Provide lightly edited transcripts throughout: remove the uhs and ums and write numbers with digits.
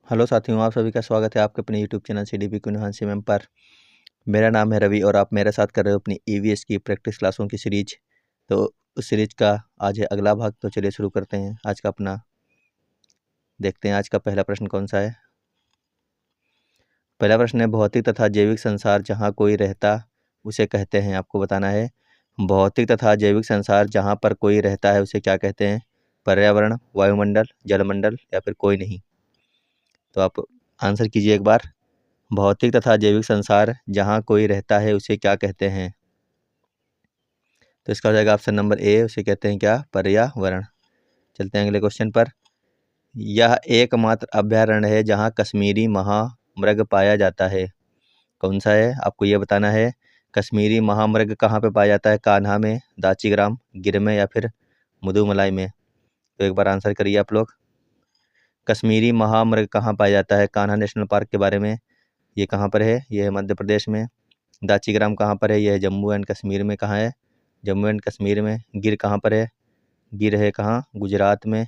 Hello साथियों, आप सभी का स्वागत है आपके अपने यूट्यूब चैनल CDP कुनिहांसी मैम पर। मेरा नाम है रवि और आप मेरे साथ कर रहे हो अपनी EVS की प्रैक्टिस क्लासों की सीरीज। तो उस सीरीज का आज है अगला भाग, तो चलिए शुरू करते हैं आज का अपना। देखते हैं आज का पहला प्रश्न कौन सा है। पहला प्रश्न है, भौतिक तथा जैविक संसार जहाँ कोई रहता उसे कहते हैं। आपको बताना है भौतिक तथा जैविक संसार जहाँ पर कोई रहता है उसे क्या कहते हैं। पर्यावरण, वायुमंडल, जलमंडल या फिर कोई नहीं। तो आप आंसर कीजिए एक बार। भौतिक तथा जैविक संसार जहाँ कोई रहता है उसे क्या कहते हैं। तो इसका हो जाएगा ऑप्शन नंबर ए, उसे कहते हैं क्या, पर्यावरण। चलते हैं अगले क्वेश्चन पर। यह एकमात्र अभयारण्य है जहाँ कश्मीरी महामृग पाया जाता है। कौन सा है आपको ये बताना है। कश्मीरी महामृग कहाँ पे पाया जाता है, कान्हा में, दाचीग्राम, गिर में या फिर मुदुमलाई में। तो एक बार आंसर करिए आप लोग। कश्मीरी महामृग कहाँ पाया जाता है। कान्हा नेशनल पार्क के बारे में, ये कहाँ पर है, ये है मध्य प्रदेश में। दाचीग्राम कहाँ पर है, यह है जम्मू एंड कश्मीर में। कहाँ है, जम्मू एंड कश्मीर में। गिर कहाँ पर है, गिर है कहाँ, गुजरात में।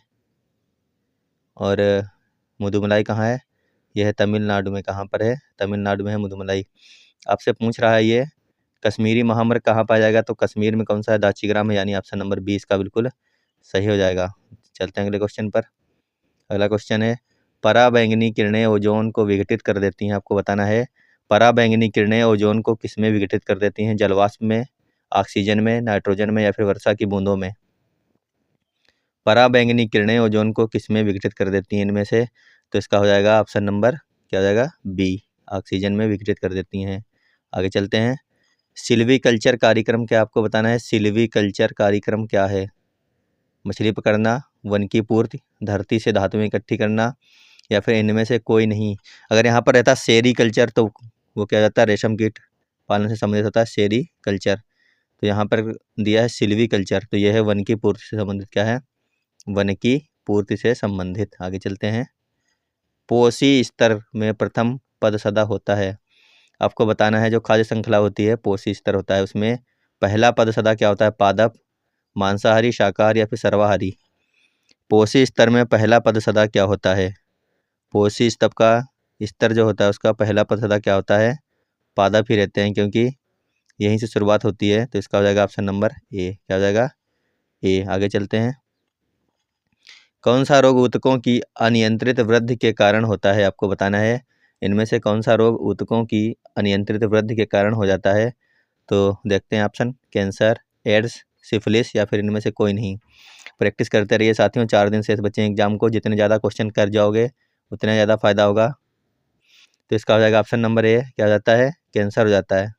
और मुदुमलाई कहाँ है, यह है तमिलनाडु में। कहाँ पर है, तमिलनाडु में है मुदुमलाई। आपसे पूछ रहा है ये कश्मीरी महामृग कहाँ पाया जाएगा, तो कश्मीर में कौन सा है, दाचीग्राम है, यानी ऑप्शन नंबर 20 का बिल्कुल सही हो जाएगा। चलते हैं अगले क्वेश्चन पर। अगला क्वेश्चन है, पराबैंगनी किरणें ओजोन को विघटित कर देती हैं। आपको बताना है पराबैंगनी किरणें ओजोन को किस में विघटित कर देती हैं। जलवाष्प में, ऑक्सीजन में, नाइट्रोजन में या फिर वर्षा की बूंदों में। पराबैंगनी किरणें ओजोन को किस में विघटित कर देती हैं इनमें से। तो इसका हो जाएगा ऑप्शन नंबर क्या हो जाएगा, बी, ऑक्सीजन में विघटित कर देती हैं। आगे चलते हैं। सिल्वीकल्चर कार्यक्रम क्या, आपको बताना है सिल्वीकल्चर कार्यक्रम क्या है। मछली पकड़ना, वन की पूर्ति, धरती से धातुएं इकट्ठी करना या फिर इनमें से कोई नहीं। अगर यहाँ पर रहता सेरीकल्चर तो वो क्या जाता है, रेशम कीट पालन से संबंधित होता है सेरीकल्चर। तो यहाँ पर दिया है सिल्वीकल्चर, तो यह है वन की पूर्ति से संबंधित क्या है, वन की पूर्ति से संबंधित। आगे चलते हैं। पोषी स्तर में प्रथम पद सदा होता है। आपको बताना है जो खाद्य श्रृंखला होती है पोषी स्तर होता है, उसमें पहला पद सदा क्या होता है, पादप, मांसाहारी, शाकाहारी या फिर सर्वाहारी। पोषी स्तर में पहला पद सदा क्या होता है। पोषी स्तंभ का स्तर जो होता है उसका पहला पद सदा क्या होता है, पादप ही रहते हैं, क्योंकि यहीं से शुरुआत होती है। तो इसका हो जाएगा ऑप्शन नंबर ए, क्या हो जाएगा, ए। आगे चलते हैं। कौन सा रोग ऊतकों की अनियंत्रित वृद्धि के कारण होता है। आपको बताना है इनमें से कौन सा रोग ऊतकों की अनियंत्रित वृद्धि के कारण हो जाता है। तो देखते हैं ऑप्शन, कैंसर, एड्स, सिफिलिस या फिर इनमें से कोई नहीं। प्रैक्टिस करते रहिए साथियों, 4 दिन शेष बच्चे एग्जाम को, जितने ज़्यादा क्वेश्चन कर जाओगे उतना ज़्यादा फायदा होगा। तो इसका हो जाएगा ऑप्शन नंबर ए, क्या हो जाता है, कैंसर हो जाता है।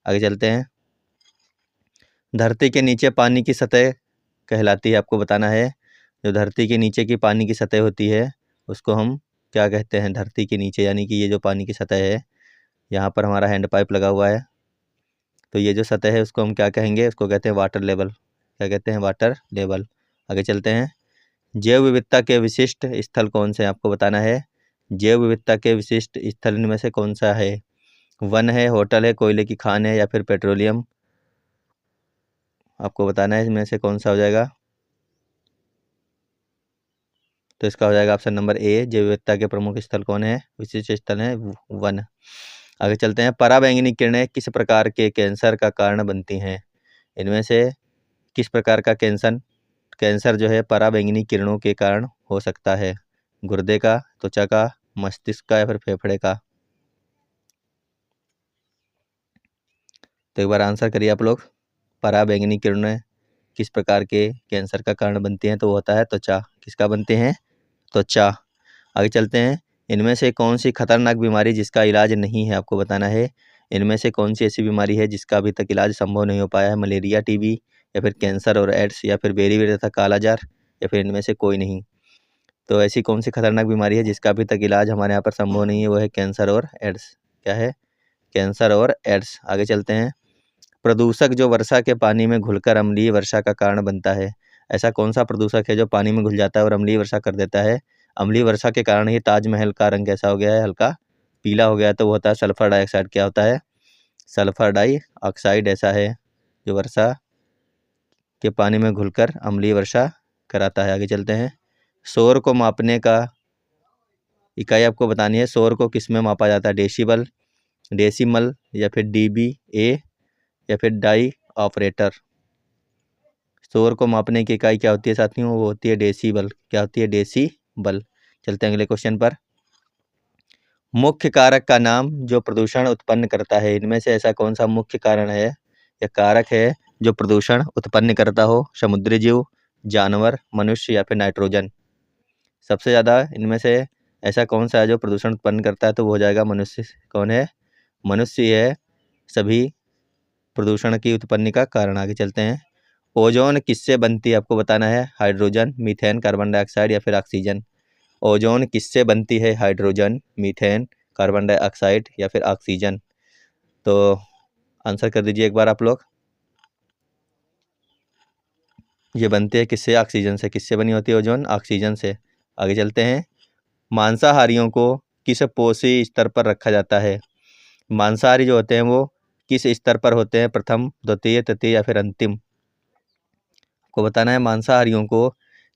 आगे चलते हैं। धरती के नीचे पानी की सतह कहलाती है। आपको बताना है जो धरती के नीचे की पानी की सतह होती है उसको हम क्या कहते हैं, धरती के नीचे, यानी कि ये जो पानी की सतह है, यहाँ पर हमारा हैंड पाइप लगा हुआ है, तो ये जो सतह है उसको हम क्या कहेंगे, उसको कहते हैं वाटर लेवल। क्या कहते हैं, वाटर लेवल। आगे चलते हैं। जैव विविधता के विशिष्ट स्थल कौन से हैं। आपको बताना है जैव विविधता के विशिष्ट स्थल इनमें से कौन सा है। वन है, होटल है, कोयले की खान है या फिर पेट्रोलियम। आपको बताना है इसमें से कौन सा हो जाएगा। तो इसका हो जाएगा ऑप्शन नंबर ए, जैव विविधता के प्रमुख स्थल कौन है, विशिष्ट स्थल है वन। आगे चलते हैं। पराबैंगनी किरणें किस प्रकार के कैंसर का कारण बनती हैं। इनमें से किस प्रकार का कैंसर कैंसर जो है पराबैंगनी किरणों के कारण हो सकता है। गुर्दे का, त्वचा का, मस्तिष्क का या फिर फेफड़े का। तो एक बार आंसर करिए आप लोग। पराबैंगनी किरणें किस प्रकार के कैंसर का कारण बनती हैं, तो वो होता है त्वचा। किसका बनते हैं, त्वचा। आगे चलते हैं। इनमें से कौन सी खतरनाक बीमारी जिसका इलाज नहीं है। आपको बताना है इनमें से कौन सी ऐसी बीमारी है जिसका अभी तक इलाज संभव नहीं हो पाया है। मलेरिया, टीबी या फिर कैंसर और एड्स या फिर बेरीबेरी तथा कालाजार या फिर इनमें से कोई नहीं। तो ऐसी कौन सी खतरनाक बीमारी है जिसका अभी तक इलाज हमारे यहाँ पर संभव नहीं है, वो है कैंसर और एड्स। क्या है, कैंसर और एड्स। आगे चलते हैं। प्रदूषक जो वर्षा के पानी में घुलकर अम्लीय वर्षा का कारण बनता है। ऐसा कौन सा प्रदूषक है जो पानी में घुल जाता है और अम्लीय वर्षा कर देता है। अम्लीय वर्षा के कारण ही ताजमहल का रंग कैसा हो गया है, हल्का पीला हो गया है, तो वो होता है सल्फर डाइऑक्साइड। क्या होता है, सल्फर डाइऑक्साइड ऐसा है जो वर्षा के पानी में घुलकर अम्लीय वर्षा कराता है। आगे चलते हैं। शोर को मापने का इकाई आपको बतानी है। शोर को किस में मापा जाता है? डेसिबल, डेसिमल, या फिर dBA, या फिर डाई ऑपरेटर। शोर को मापने की इकाई क्या होती है साथियों? वो होती है डेसिबल। क्या होती है? डेसिबल। चलते हैं अगले क्वेश्चन पर। मुख्य कारक का नाम जो प्रदूषण उत्पन्न करता है। इनमें से ऐसा कौन सा मुख्य कारण है या कारक है जो प्रदूषण उत्पन्न करता हो? समुद्री जीव, जानवर, मनुष्य, या फिर नाइट्रोजन। सबसे ज़्यादा इनमें से ऐसा कौन सा है जो प्रदूषण उत्पन्न करता है? तो वो हो जाएगा मनुष्य। कौन है? मनुष्य है सभी प्रदूषण की उत्पत्ति का कारण। आगे चलते हैं। ओजोन किससे बनती है? आपको बताना है। हाइड्रोजन, मीथेन, कार्बन डाइऑक्साइड, या फिर ऑक्सीजन। ओजोन किससे बनती है? हाइड्रोजन, मीथेन, कार्बन डाइऑक्साइड, या फिर ऑक्सीजन। तो आंसर कर दीजिए एक बार आप लोग। ये बनते हैं किससे? ऑक्सीजन से। किससे बनी होती है ओजोन? ऑक्सीजन से। आगे चलते हैं। मांसाहारियों को किस पोषी स्तर पर रखा जाता है? मांसाहारी जो होते हैं वो किस स्तर पर होते हैं? प्रथम, द्वितीय, तृतीय, या फिर अंतिम। को बताना है मांसाहारियों को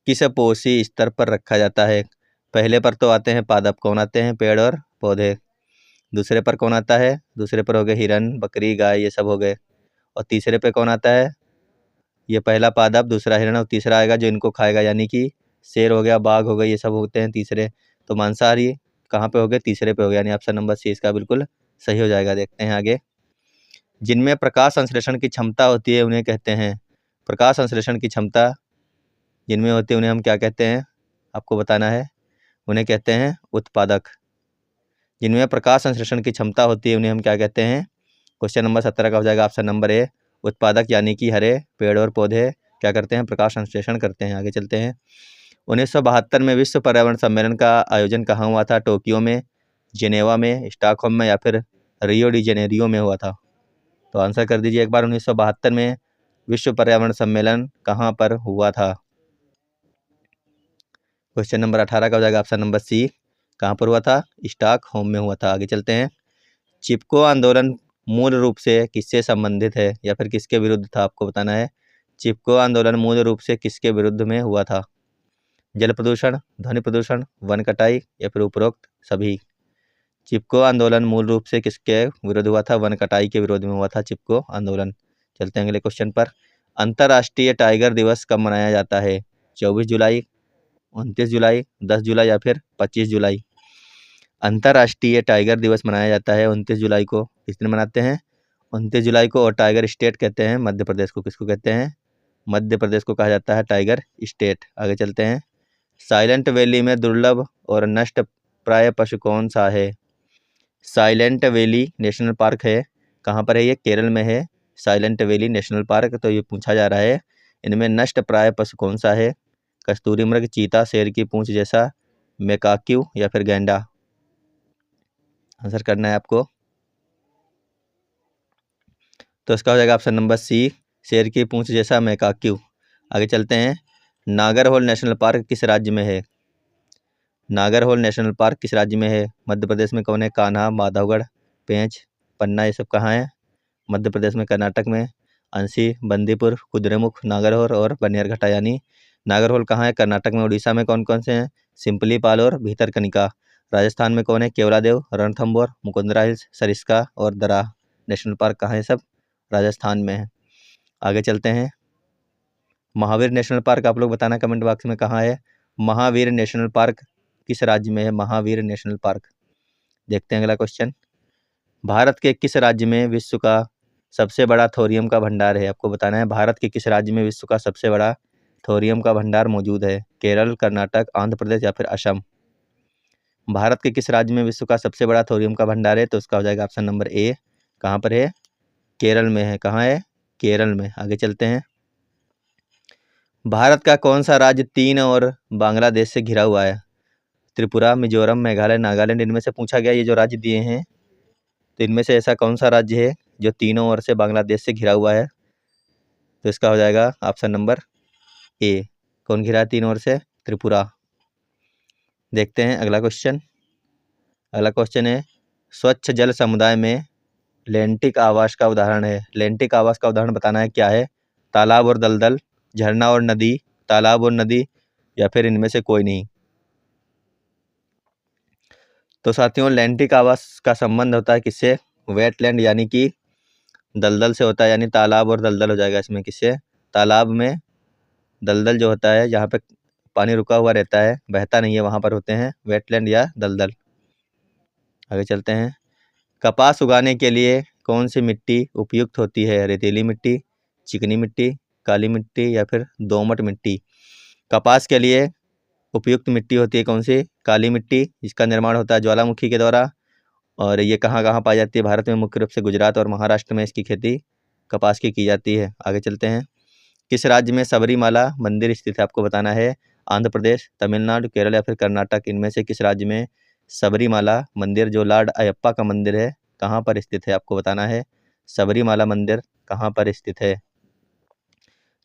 किस पोषी स्तर पर रखा जाता है। पहले पर तो आते हैं पादप। कौन आते हैं? पेड़ और पौधे। दूसरे पर कौन आता है? दूसरे पर हो गए हिरन, बकरी, गाय, ये सब हो गए। और तीसरे पे कौन आता है? ये पहला पादप, दूसरा हिरन, और तीसरा आएगा जो इनको खाएगा, यानी कि शेर हो गया, बाघ हो गया, ये सब होते हैं तीसरे। तो मांसाहारी कहाँ पे हो गए? तीसरे पे हो गया, यानी ऑप्शन नंबर सी इसका बिल्कुल सही हो जाएगा। देखते हैं आगे। जिनमें प्रकाश संश्लेषण की क्षमता होती है उन्हें कहते हैं। प्रकाश संश्लेषण की क्षमता जिनमें होती है उन्हें हम क्या कहते हैं? आपको बताना है। उन्हें कहते हैं उत्पादक। जिनमें प्रकाश संश्लेषण की क्षमता होती है उन्हें हम क्या कहते हैं? क्वेश्चन नंबर 17 का हो जाएगा ऑप्शन नंबर ए उत्पादक, यानी कि हरे पेड़ और पौधे क्या करते हैं? प्रकाश संश्लेषण करते हैं। आगे चलते हैं। 1972 में विश्व पर्यावरण सम्मेलन का आयोजन कहाँ हुआ था? टोक्यो में, जिनेवा में, स्टॉकहोम में, या फिर रियो डी जेनेरियो में हुआ था। तो आंसर कर दीजिए एक बार। 1972 में विश्व पर्यावरण सम्मेलन कहाँ पर हुआ था? क्वेश्चन नंबर 18 का हो जाएगा ऑप्शन नंबर सी। कहाँ पर हुआ था? स्टॉकहोम में हुआ था। आगे चलते हैं। चिपको आंदोलन मूल रूप से किससे संबंधित है या फिर किसके विरुद्ध था? आपको बताना है। चिपको आंदोलन मूल रूप से किसके विरुद्ध में हुआ था? जल प्रदूषण, ध्वनि प्रदूषण, वन कटाई, या फिर उपरोक्त सभी। चिपको आंदोलन मूल रूप से किसके विरुद्ध हुआ था? वन कटाई के विरोध में हुआ था चिपको आंदोलन। चलते हैं अगले क्वेश्चन पर। अंतर्राष्ट्रीय टाइगर दिवस कब मनाया जाता है? 24 जुलाई, 29 जुलाई, 10 जुलाई, या फिर 25 जुलाई। अंतर्राष्ट्रीय टाइगर दिवस मनाया जाता है 29 जुलाई को। किस दिन मनाते हैं? 29 जुलाई को। और टाइगर स्टेट कहते हैं मध्य प्रदेश को। किसको कहते हैं? मध्य प्रदेश को कहा जाता है टाइगर स्टेट। आगे चलते हैं। साइलेंट वैली में दुर्लभ और नष्ट प्राय पशु कौन सा है? साइलेंट वैली नेशनल पार्क है। कहाँ पर है ये? केरल में है साइलेंट वैली नेशनल पार्क। तो ये पूछा जा रहा है इनमें नष्ट प्राय पशु कौन सा है? कस्तूरी मृग, चीता, शेर की पूंछ जैसा, मेकाक्यू, या फिर गैंडा। आंसर करना है आपको। तो इसका हो जाएगा ऑप्शन नंबर सी, शेर की पूंछ जैसा मेकाक्यू। आगे चलते हैं। नागरहोल नेशनल पार्क किस राज्य में है? नागरहोल नेशनल पार्क किस राज्य में है? मध्य प्रदेश में कौन है? कान्हा, माधवगढ़, पेंच, पन्ना, ये सब कहाँ है? मध्य प्रदेश में। कर्नाटक में अंशी, बंदीपुर, कुद्रेमुख, नागरहोल और बनियारघट्टा। यानी नागरहोल कहाँ है? कर्नाटक में। उड़ीसा में कौन कौन से हैं? सिंपली पाल और भीतरकनिका। राजस्थान में कौन है? केवलादेव, रणथंभौर, मुकुंदरा हिल्स, सरिस्का और दरा नेशनल पार्क कहाँ है? सब राजस्थान में है। आगे चलते हैं। महावीर नेशनल पार्क आप लोग बताना कमेंट बॉक्स में कहाँ है। महावीर नेशनल पार्क किस राज्य में है? Mahavir national park. देखते हैं अगला क्वेश्चन। भारत के किस राज्य में विश्व का सबसे बड़ा थोरियम का भंडार है? आपको बताना है भारत के किस राज्य में विश्व का सबसे बड़ा थोरियम का भंडार मौजूद है? केरल, कर्नाटक, आंध्र प्रदेश, या फिर असम। भारत के किस राज्य में विश्व का सबसे बड़ा थोरियम का भंडार है? तो उसका हो जाएगा ऑप्शन नंबर ए। कहाँ पर है? केरल में है। कहाँ है? केरल में। आगे चलते हैं। भारत का कौन सा राज्य तीन और बांग्लादेश से घिरा हुआ है? त्रिपुरा, मिजोरम, मेघालय, नागालैंड। इनमें से पूछा गया ये जो राज्य दिए हैं, तो इनमें से ऐसा कौन सा राज्य है जो तीनों ओर से बांग्लादेश से घिरा हुआ है? तो इसका हो जाएगा ऑप्शन नंबर ए। कौन घिरा है तीनों ओर से? त्रिपुरा। देखते हैं अगला क्वेश्चन। अगला क्वेश्चन है स्वच्छ जल समुदाय में लेंटिक आवास का उदाहरण है। लेंटिक आवास का उदाहरण बताना है क्या है? तालाब और दलदल, झरना और नदी, तालाब और नदी, या फिर इनमें से कोई नहीं। तो साथियों लैंटिक आवास का संबंध होता है किससे? वेटलैंड यानी कि दलदल से होता है, यानी तालाब और दलदल हो जाएगा इसमें। किससे? तालाब में दलदल जो होता है, जहाँ पे पानी रुका हुआ रहता है, बहता नहीं है, वहाँ पर होते हैं वेटलैंड या दलदल। आगे चलते हैं। कपास उगाने के लिए कौन सी मिट्टी उपयुक्त होती है? रेतीली मिट्टी, चिकनी मिट्टी, काली मिट्टी या फिर दोमट मिट्टी? कपास के लिए उपयुक्त मिट्टी होती है कौन सी? काली मिट्टी। इसका निर्माण होता है ज्वालामुखी के द्वारा। और ये कहाँ कहाँ पाई जाती है? भारत में मुख्य रूप से गुजरात और महाराष्ट्र में इसकी खेती कपास की जाती है। आगे चलते हैं। किस राज्य में सबरीमाला मंदिर स्थित है? आपको बताना है। आंध्र प्रदेश, तमिलनाडु, केरल या फिर कर्नाटक? इनमें से किस राज्य में सबरीमाला मंदिर, जो लॉर्ड अयप्पा का मंदिर है, कहाँ पर स्थित है? आपको बताना है सबरीमाला मंदिर कहाँ पर स्थित है।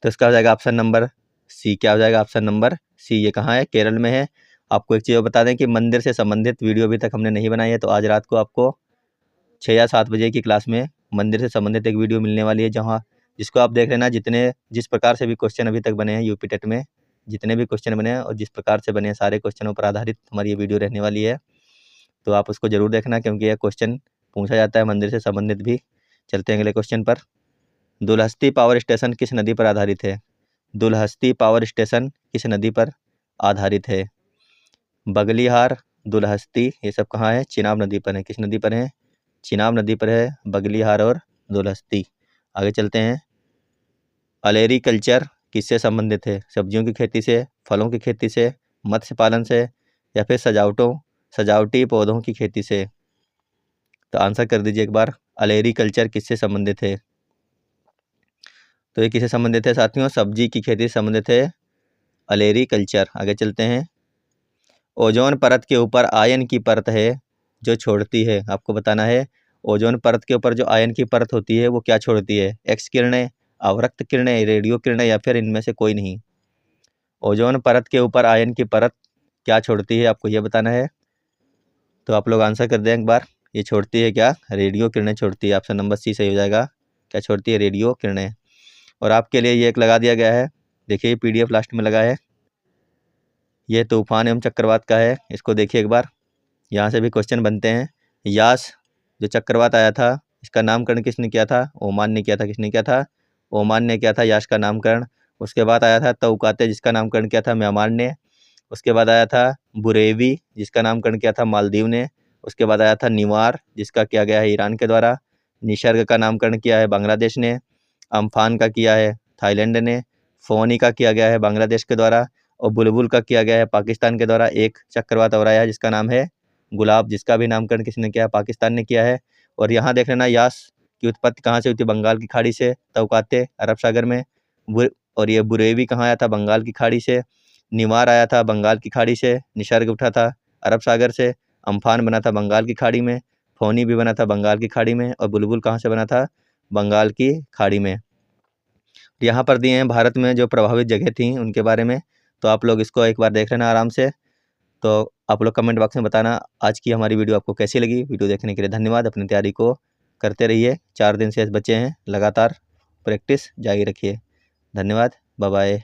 तो इसका हो जाएगा ऑप्शन नंबर सी। क्या हो जाएगा? Option number C. ये कहाँ है? केरल में है। आपको एक चीज़ बता दें कि मंदिर से संबंधित वीडियो अभी तक हमने नहीं बनाई है, तो आज रात को आपको 6 या 7 बजे की क्लास में मंदिर से संबंधित एक वीडियो मिलने वाली है, जिसको आप देख लेना। जिस प्रकार से भी क्वेश्चन अभी तक बने हैं यूपी टेट में, जितने भी क्वेश्चन बने हैं और जिस प्रकार से बने हैं, सारे क्वेश्चनों पर आधारित हमारी ये वीडियो रहने वाली है। तो आप उसको जरूर देखना, क्योंकि यह क्वेश्चन पूछा जाता है मंदिर से संबंधित भी। चलते हैं अगले क्वेश्चन पर। दुलहस्ती पावर स्टेशन किस नदी पर आधारित है? दुलहस्ती पावर स्टेशन किस नदी पर आधारित है? बगलिहार, दुलहस्ती, ये सब कहाँ है? चिनाब नदी पर है। किस नदी पर है? चिनाब नदी पर है बगलिहार और दुलहस्ती। आगे चलते हैं। अलेरी कल्चर किससे संबंधित है? सब्जियों की खेती से, फलों की खेती से, मत्स्य पालन से या फिर सजावटी पौधों की खेती से? तो आंसर कर दीजिए एक बार। अलेरी कल्चर किससे संबंधित है? तो ये किससे संबंधित है साथियों? सब्जी की खेती से संबंधित है अलेरी कल्चर। आगे चलते हैं। ओजोन परत के ऊपर आयन की परत है जो छोड़ती है। आपको बताना है ओजोन परत के ऊपर जो आयन की परत होती है वो क्या छोड़ती है? एक्स किरणें, अवरक्त किरणें, रेडियो किरणें या फिर इनमें से कोई नहीं? ओजोन परत के ऊपर आयन की परत क्या छोड़ती है? आपको ये बताना है। तो आप लोग आंसर कर दें एक बार। ये छोड़ती है क्या? रेडियो किरणें छोड़ती है। ऑप्शन नंबर सी सही हो जाएगा। क्या छोड़ती है? रेडियो किरणें। और आपके लिए ये एक लगा दिया गया है, देखिए PDF लास्ट में लगा है। ये तूफान एवं चक्रवात का है, इसको देखिए एक बार। यहाँ से भी क्वेश्चन बनते हैं। यास जो चक्रवात आया था, इसका नामकरण किसने किया था? ओमान ने किया था। किसने किया था? ओमान ने किया था यास का नामकरण। उसके बाद आया था तौकाते, जिसका नामकरण किया था म्यांमार ने। उसके बाद आया था बुरेवी, जिसका नामकरण किया था मालदीव ने। उसके बाद आया था निवार, जिसका किया गया है ईरान के द्वारा। निसर्ग का नामकरण किया है बांग्लादेश ने। अम्फान का किया है थाईलैंड ने। फोनी का किया गया है बांग्लादेश के द्वारा। और बुलबुल का किया गया है पाकिस्तान के द्वारा। एक चक्रवात और आया है जिसका नाम है गुलाब, जिसका भी नामकरण किसने किया है? पाकिस्तान ने किया है। और यहाँ देख लेना यास की उत्पत्ति कहाँ से हुई थी? बंगाल की खाड़ी से। तौकाते अरब सागर में। और ये बुरेवी कहाँ आया था? बंगाल की खाड़ी से। निवार आया था बंगाल की खाड़ी से। निसर्ग उठा था अरब सागर से। अम्फान बना था बंगाल की खाड़ी में। फोनी भी बना था बंगाल की खाड़ी में। और बुलबुल कहाँ से बना था? बंगाल की खाड़ी में। यहाँ पर दिए हैं भारत में जो प्रभावित जगह थी उनके बारे में, तो आप लोग इसको एक बार देख लेना आराम से। तो आप लोग कमेंट बॉक्स में बताना आज की हमारी वीडियो आपको कैसी लगी। वीडियो देखने के लिए धन्यवाद। अपनी तैयारी को करते रहिए, 4 दिन से बचे हैं, लगातार प्रैक्टिस जारी रखिए। धन्यवाद, बाय बाय।